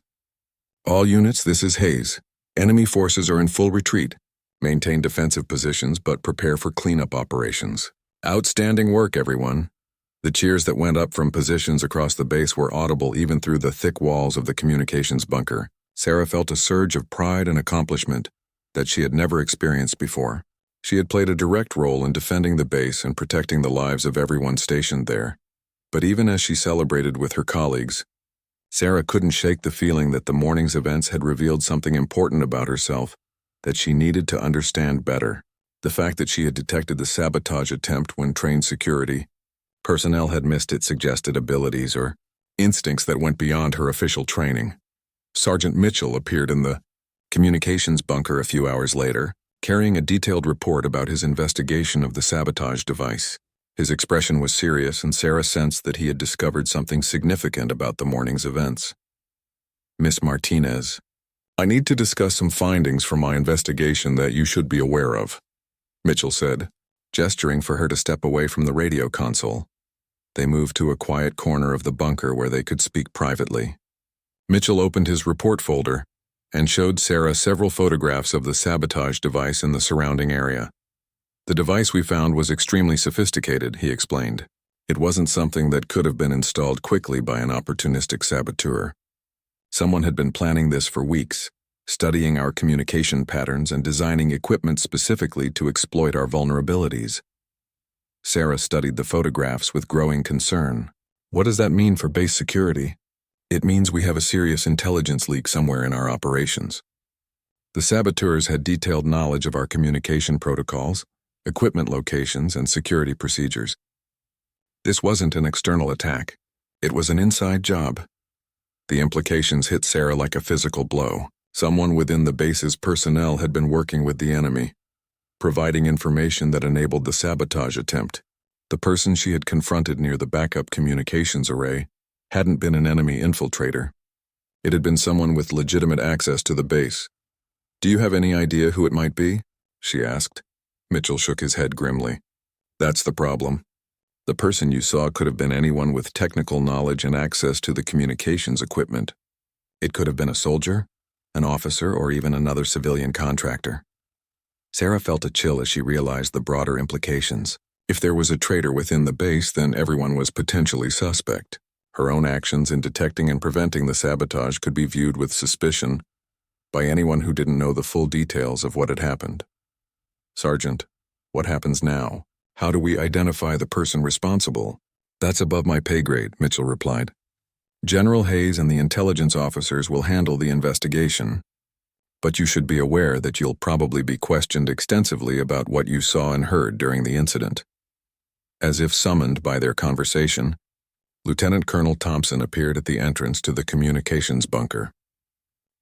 All units, this is Hayes. Enemy forces are in full retreat. Maintain defensive positions but prepare for cleanup operations. Outstanding work, everyone. The cheers that went up from positions across the base were audible even through the thick walls of the communications bunker. Sarah felt a surge of pride and accomplishment that she had never experienced before. She had played a direct role in defending the base and protecting the lives of everyone stationed there. But even as she celebrated with her colleagues, Sarah couldn't shake the feeling that the morning's events had revealed something important about herself that she needed to understand better. The fact that she had detected the sabotage attempt when trained security personnel had missed its suggested abilities or instincts that went beyond her official training. Sergeant Mitchell appeared in the communications bunker a few hours later, carrying a detailed report about his investigation of the sabotage device. His expression was serious, and Sarah sensed that he had discovered something significant about the morning's events. Miss Martinez, I need to discuss some findings from my investigation that you should be aware of, Mitchell said, gesturing for her to step away from the radio console. They moved to a quiet corner of the bunker where they could speak privately. Mitchell opened his report folder and showed Sarah several photographs of the sabotage device in the surrounding area. The device we found was extremely sophisticated, he explained. It wasn't something that could have been installed quickly by an opportunistic saboteur. Someone had been planning this for weeks, studying our communication patterns and designing equipment specifically to exploit our vulnerabilities. Sarah studied the photographs with growing concern. What does that mean for base security? It means we have a serious intelligence leak somewhere in our operations. The saboteurs had detailed knowledge of our communication protocols, equipment locations, and security procedures. This wasn't an external attack. It was an inside job. The implications hit Sarah like a physical blow. Someone within the base's personnel had been working with the enemy, providing information that enabled the sabotage attempt. The person she had confronted near the backup communications array hadn't been an enemy infiltrator. It had been someone with legitimate access to the base. Do you have any idea who it might be? She asked. Mitchell shook his head grimly. That's the problem. The person you saw could have been anyone with technical knowledge and access to the communications equipment. It could have been a soldier, an officer, or even another civilian contractor. Sarah felt a chill as she realized the broader implications. If there was a traitor within the base, then everyone was potentially suspect. Her own actions in detecting and preventing the sabotage could be viewed with suspicion by anyone who didn't know the full details of what had happened. Sergeant, what happens now? How do we identify the person responsible? That's above my pay grade, Mitchell replied. General Hayes and the intelligence officers will handle the investigation. But you should be aware that you'll probably be questioned extensively about what you saw and heard during the incident. As if summoned by their conversation, Lieutenant Colonel Thompson appeared at the entrance to the communications bunker.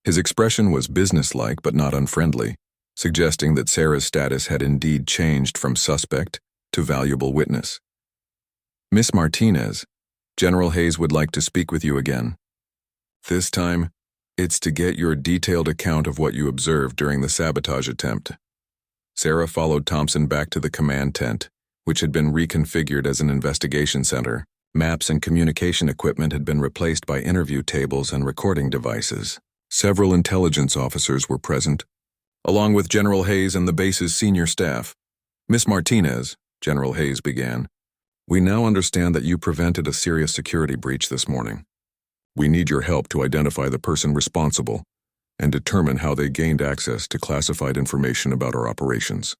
His expression was businesslike but not unfriendly, suggesting that Sarah's status had indeed changed from suspect to valuable witness. Miss Martinez, General Hayes would like to speak with you again. This time, it's to get your detailed account of what you observed during the sabotage attempt. Sarah followed Thompson back to the command tent, which had been reconfigured as an investigation center. Maps and communication equipment had been replaced by interview tables and recording devices. Several intelligence officers were present, along with General Hayes and the base's senior staff. Miss Martinez, General Hayes began, we now understand that you prevented a serious security breach this morning. We need your help to identify the person responsible and determine how they gained access to classified information about our operations.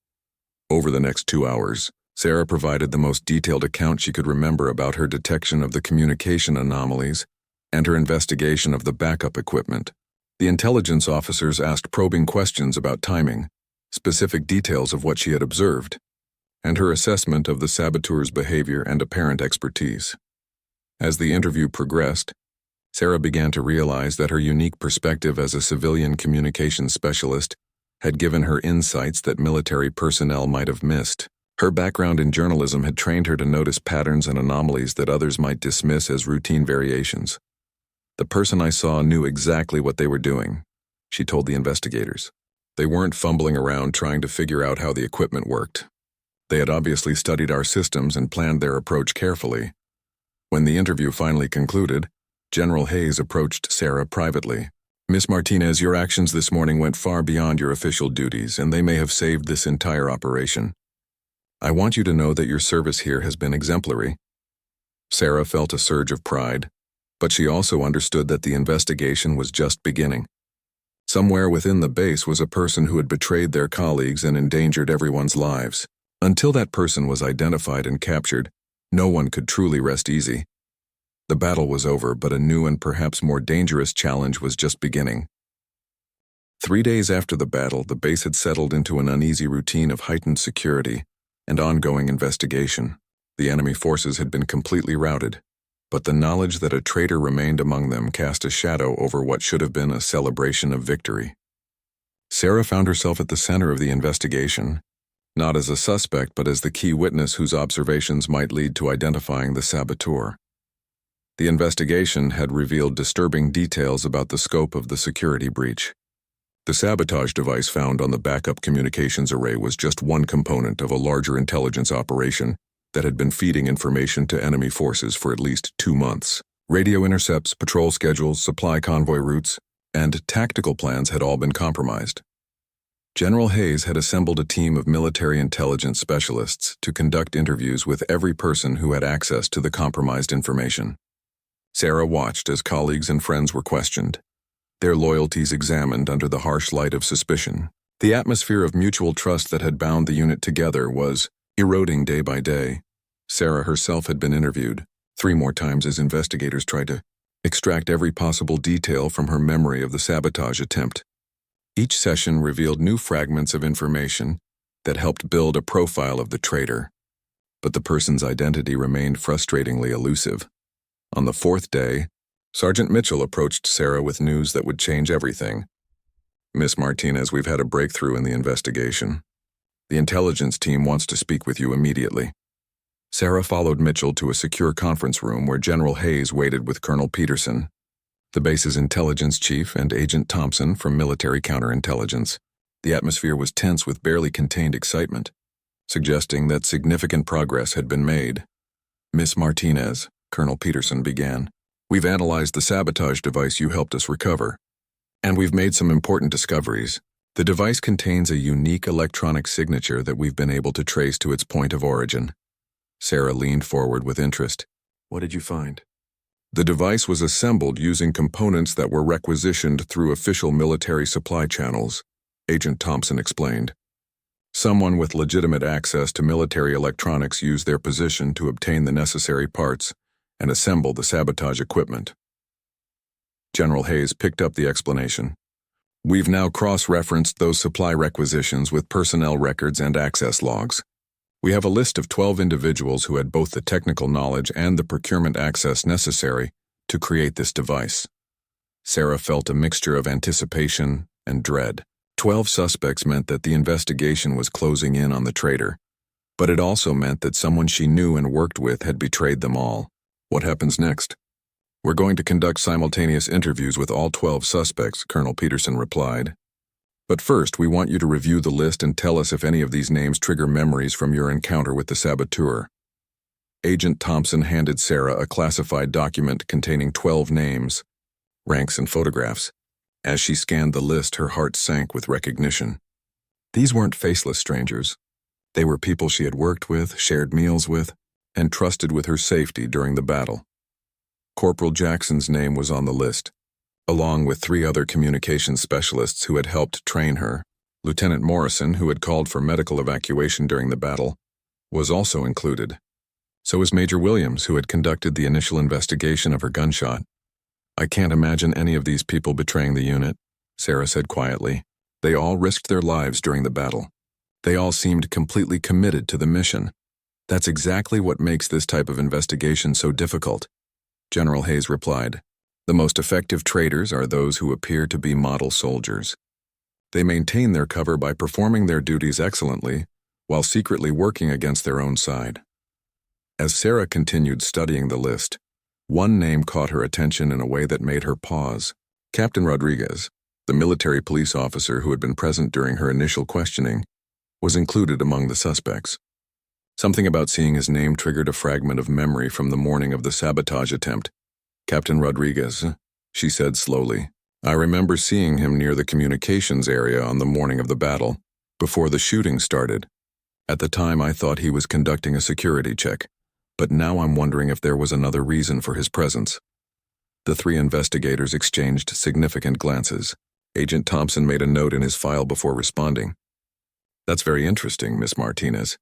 Over the next 2 hours, Sarah provided the most detailed account she could remember about her detection of the communication anomalies and her investigation of the backup equipment. The intelligence officers asked probing questions about timing, specific details of what she had observed, and her assessment of the saboteur's behavior and apparent expertise. As the interview progressed, Sarah began to realize that her unique perspective as a civilian communications specialist had given her insights that military personnel might have missed. Her background in journalism had trained her to notice patterns and anomalies that others might dismiss as routine variations. The person I saw knew exactly what they were doing, she told the investigators. They weren't fumbling around trying to figure out how the equipment worked. They had obviously studied our systems and planned their approach carefully. When the interview finally concluded, General Hayes approached Sarah privately. "Miss Martinez, your actions this morning went far beyond your official duties, and they may have saved this entire operation. I want you to know that your service here has been exemplary." Sarah felt a surge of pride, but she also understood that the investigation was just beginning. Somewhere within the base was a person who had betrayed their colleagues and endangered everyone's lives. Until that person was identified and captured, no one could truly rest easy. The battle was over, but a new and perhaps more dangerous challenge was just beginning. 3 days after the battle, the base had settled into an uneasy routine of heightened security and ongoing investigation. The enemy forces had been completely routed, but the knowledge that a traitor remained among them cast a shadow over what should have been a celebration of victory. Sarah found herself at the center of the investigation, not as a suspect but as the key witness whose observations might lead to identifying the saboteur. The investigation had revealed disturbing details about the scope of the security breach. The sabotage device found on the backup communications array was just one component of a larger intelligence operation that had been feeding information to enemy forces for at least 2 months. Radio intercepts, patrol schedules, supply convoy routes, and tactical plans had all been compromised. General Hayes had assembled a team of military intelligence specialists to conduct interviews with every person who had access to the compromised information. Sarah watched as colleagues and friends were questioned, their loyalties examined under the harsh light of suspicion. The atmosphere of mutual trust that had bound the unit together was eroding day by day. Sarah herself had been interviewed 3 more times as investigators tried to extract every possible detail from her memory of the sabotage attempt. Each session revealed new fragments of information that helped build a profile of the traitor, but the person's identity remained frustratingly elusive. On the 4th day, Sergeant Mitchell approached Sarah with news that would change everything. "Miss Martinez, we've had a breakthrough in the investigation. The intelligence team wants to speak with you immediately." Sarah followed Mitchell to a secure conference room where General Hayes waited with Colonel Peterson, the base's intelligence chief, and Agent Thompson from military counterintelligence. The atmosphere was tense with barely contained excitement, suggesting that significant progress had been made. "Miss Martinez," Colonel Peterson began, "we've analyzed the sabotage device you helped us recover, and we've made some important discoveries. The device contains a unique electronic signature that we've been able to trace to its point of origin." Sarah leaned forward with interest. "What did you find?" "The device was assembled using components that were requisitioned through official military supply channels," Agent Thompson explained. "Someone with legitimate access to military electronics used their position to obtain the necessary parts and assemble the sabotage equipment." General Hayes picked up the explanation. "We've now cross-referenced those supply requisitions with personnel records and access logs. We have a list of 12 individuals who had both the technical knowledge and the procurement access necessary to create this device." Sarah felt a mixture of anticipation and dread. 12 suspects meant that the investigation was closing in on the traitor, but it also meant that someone she knew and worked with had betrayed them all. "What happens next?" "We're going to conduct simultaneous interviews with all 12 suspects," Colonel Peterson replied. "But first, we want you to review the list and tell us if any of these names trigger memories from your encounter with the saboteur." Agent Thompson handed Sarah a classified document containing 12 names, ranks, and photographs. As she scanned the list, her heart sank with recognition. These weren't faceless strangers. They were people she had worked with, shared meals with, and trusted with her safety during the battle. Corporal Jackson's name was on the list, along with 3 other communications specialists who had helped train her. Lieutenant Morrison, who had called for medical evacuation during the battle, was also included. So was Major Williams, who had conducted the initial investigation of her gunshot. "I can't imagine any of these people betraying the unit," Sarah said quietly. "They all risked their lives during the battle. They all seemed completely committed to the mission. That's exactly what makes this type of investigation so difficult," General Hayes replied. "The most effective traitors are those who appear to be model soldiers. They maintain their cover by performing their duties excellently while secretly working against their own side." As Sarah continued studying the list, one name caught her attention in a way that made her pause. Captain Rodriguez, The military police officer who had been present during her initial questioning was included among the suspects. Something about seeing his name triggered a fragment of memory from the morning of the sabotage attempt. "Captain Rodriguez," she said slowly. "I remember seeing him near the communications area on the morning of the battle, before the shooting started. At the time I thought he was conducting a security check, but now I'm wondering if there was another reason for his presence." The three investigators exchanged significant glances. Agent Thompson made a note in his file before responding. "That's very interesting, Miss Martinez.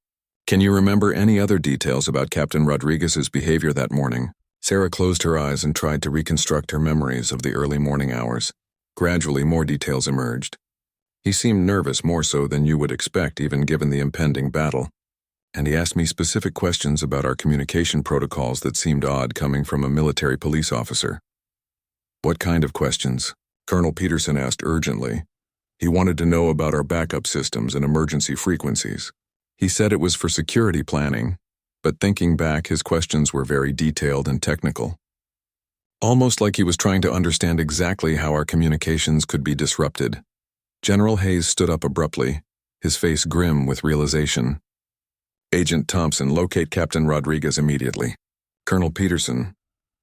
Can you remember any other details about Captain Rodriguez's behavior that morning?" Sarah closed her eyes and tried to reconstruct her memories of the early morning hours. Gradually, more details emerged. "He seemed nervous, more so than you would expect, even given the impending battle. And he asked me specific questions about our communication protocols that seemed odd coming from a military police officer." "What kind of questions?" Colonel Peterson asked urgently. "He wanted to know about our backup systems and emergency frequencies. He said it was for security planning, but thinking back, his questions were very detailed and technical. Almost like he was trying to understand exactly how our communications could be disrupted." General Hayes stood up abruptly, his face grim with realization. "Agent Thompson, locate Captain Rodriguez immediately. Colonel Peterson,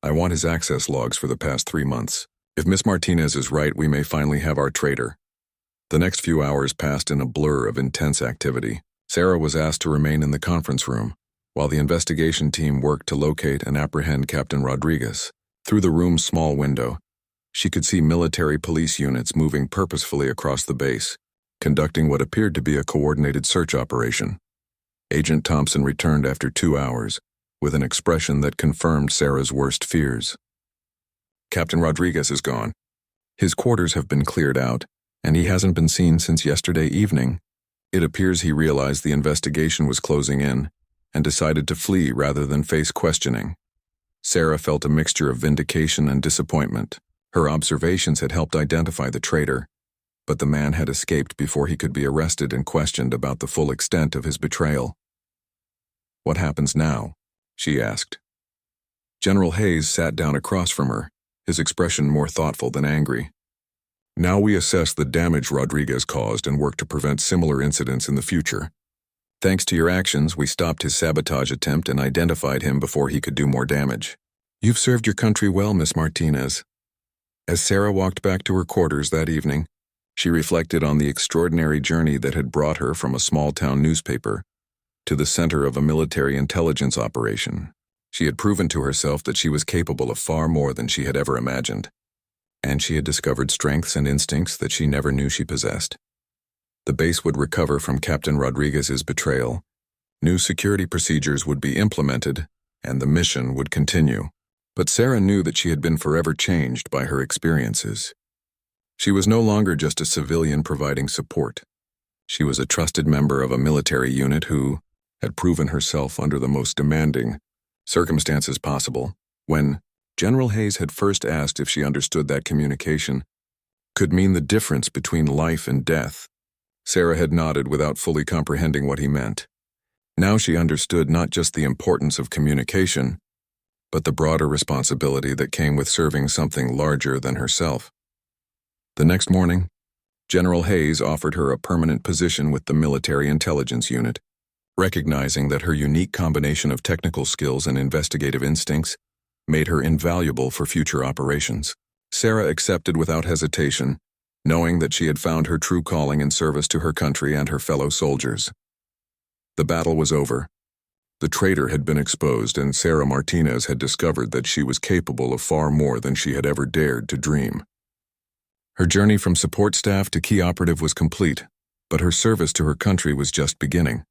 I want his access logs for the past 3 months. If Miss Martinez is right, we may finally have our traitor." The next few hours passed in a blur of intense activity. Sarah was asked to remain in the conference room, while the investigation team worked to locate and apprehend Captain Rodriguez. Through the room's small window, she could see military police units moving purposefully across the base, conducting what appeared to be a coordinated search operation. Agent Thompson returned after 2 hours, with an expression that confirmed Sarah's worst fears. "Captain Rodriguez is gone. His quarters have been cleared out, and he hasn't been seen since yesterday evening. It appears he realized the investigation was closing in, and decided to flee rather than face questioning." Sarah felt a mixture of vindication and disappointment. Her observations had helped identify the traitor, but the man had escaped before he could be arrested and questioned about the full extent of his betrayal. "What happens now?" she asked. General Hayes sat down across from her, his expression more thoughtful than angry. "Now we assess the damage Rodriguez caused and work to prevent similar incidents in the future. Thanks to your actions, we stopped his sabotage attempt and identified him before he could do more damage. You've served your country well, Miss Martinez." As Sarah walked back to her quarters that evening, she reflected on the extraordinary journey that had brought her from a small-town newspaper to the center of a military intelligence operation. She had proven to herself that she was capable of far more than she had ever imagined, and she had discovered strengths and instincts that she never knew she possessed. The base would recover from Captain Rodriguez's betrayal, new security procedures would be implemented, and the mission would continue. But Sarah knew that she had been forever changed by her experiences. She was no longer just a civilian providing support. She was a trusted member of a military unit who had proven herself under the most demanding circumstances possible. When General Hayes had first asked if she understood that communication could mean the difference between life and death, Sarah had nodded without fully comprehending what he meant. Now she understood not just the importance of communication, but the broader responsibility that came with serving something larger than herself. The next morning, General Hayes offered her a permanent position with the Military Intelligence Unit. Recognizing that her unique combination of technical skills and investigative instincts made her invaluable for future operations, Sarah accepted without hesitation, knowing that she had found her true calling in service to her country and her fellow soldiers. The battle was over. The traitor had been exposed, and Sarah Martinez had discovered that she was capable of far more than she had ever dared to dream. Her journey from support staff to key operative was complete, but her service to her country was just beginning.